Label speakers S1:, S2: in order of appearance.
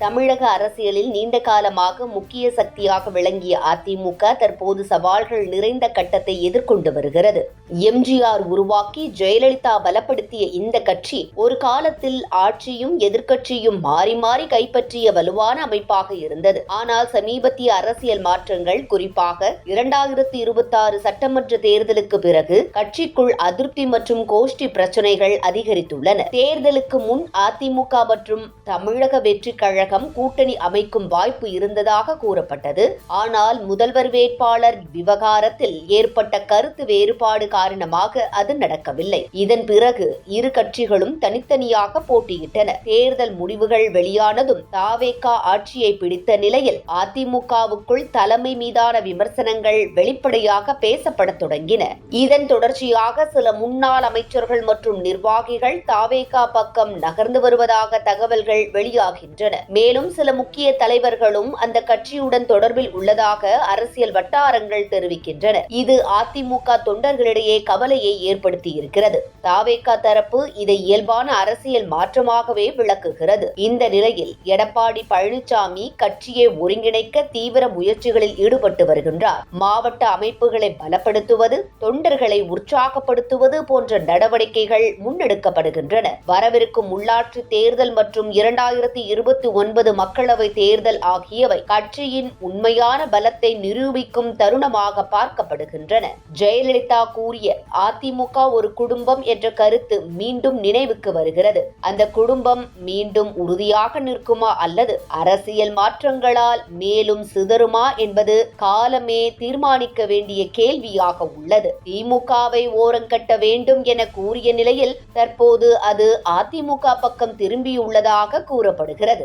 S1: தமிழக அரசியலில் நீண்ட காலமாக முக்கிய சக்தியாக விளங்கிய அதிமுக தற்போது சவால்கள் நிறைந்த கட்டத்தை எதிர்கொண்டு வருகிறது. எம்ஜிஆர் உருவாக்கி ஜெயலலிதா பலப்படுத்திய இந்த கட்சி ஒரு காலத்தில் ஆட்சியும் எதிர்க்கட்சியும் மாறி மாறி கைப்பற்றிய வலுவான அமைப்பாக இருந்தது. ஆனால் சமீபத்திய அரசியல் மாற்றங்கள், குறிப்பாக 2026 சட்டமன்ற தேர்தலுக்கு பிறகு கட்சிக்குள் அதிருப்தி மற்றும் கோஷ்டி பிரச்சனைகள் அதிகரித்துள்ளன. தேர்தலுக்கு முன் அதிமுக மற்றும் தமிழக வெற்றி கழகம் கூட்டணி அமைக்கும் வாய்ப்பு இருந்ததாக கூறப்பட்டது. ஆனால் முதல்வர் வேட்பாளர் விவகாரத்தில் ஏற்பட்ட கருத்து வேறுபாடு காரணமாக அது நடக்கவில்லை. இதன் பிறகு இரு கட்சிகளும் தனித்தனியாக போட்டியிட்டன. தேர்தல் முடிவுகள் வெளியானதும் தாவேக ஆட்சியை பிடித்த நிலையில் அதிமுகவுக்குள் தலைமை மீதான விமர்சனங்கள் வெளிப்படையாக பேசப்பட தொடங்கின. இதன் தொடர்ச்சியாக சில முன்னாள் அமைச்சர்கள் மற்றும் நிர்வாகிகள் தாவேக பக்கம் நகர்ந்து வருவதாக தகவல்கள் வெளியாகின்றன. மேலும் சில முக்கிய தலைவர்களும் அந்த கட்சியுடன் தொடர்பில் உள்ளதாக அரசியல் வட்டாரங்கள் தெரிவிக்கின்றன. இது அதிமுக தொண்டர்களிடையே கவலையை ஏற்படுத்தியிருக்கிறது. தாவேக தரப்பு இதை இயல்பான அரசியல் மாற்றமாகவே விளக்குகிறது. இந்த நிலையில் எடப்பாடி பழனிசாமி கட்சியை ஒருங்கிணைக்க தீவிர முயற்சிகளில் ஈடுபட்டு வருகின்றார். மாவட்ட அமைப்புகளை பலப்படுத்துவது, தொண்டர்களை உற்சாகப்படுத்துவது போன்ற நடவடிக்கைகள் முன்னெடுக்கப்படுகின்றன. வரவிருக்கும் உள்ளாட்சி தேர்தல் மற்றும் 2029 மக்களவை தேர்தல் ஆகியவை கட்சியின் உண்மையான பலத்தை நிரூபிக்கும் தருணமாக பார்க்கப்படுகின்றன. ஜெயலலிதா கூறிய அதிமுக ஒரு குடும்பம் என்ற கருத்து மீண்டும் நினைவுக்கு வருகிறது. அந்த குடும்பம் மீண்டும் உறுதியாக நிற்குமா அல்லது அரசியல் மாற்றங்களால் மேலும் சிதறுமா என்பது காலமே தீர்மானிக்க வேண்டிய கேள்வியாக உள்ளது. திமுகவை ஓரங்கட்ட வேண்டும் என கூறிய நிலையில் தற்போது அது அதிமுக பக்கம் திரும்பியுள்ளதாக கூறப்படுகிறது.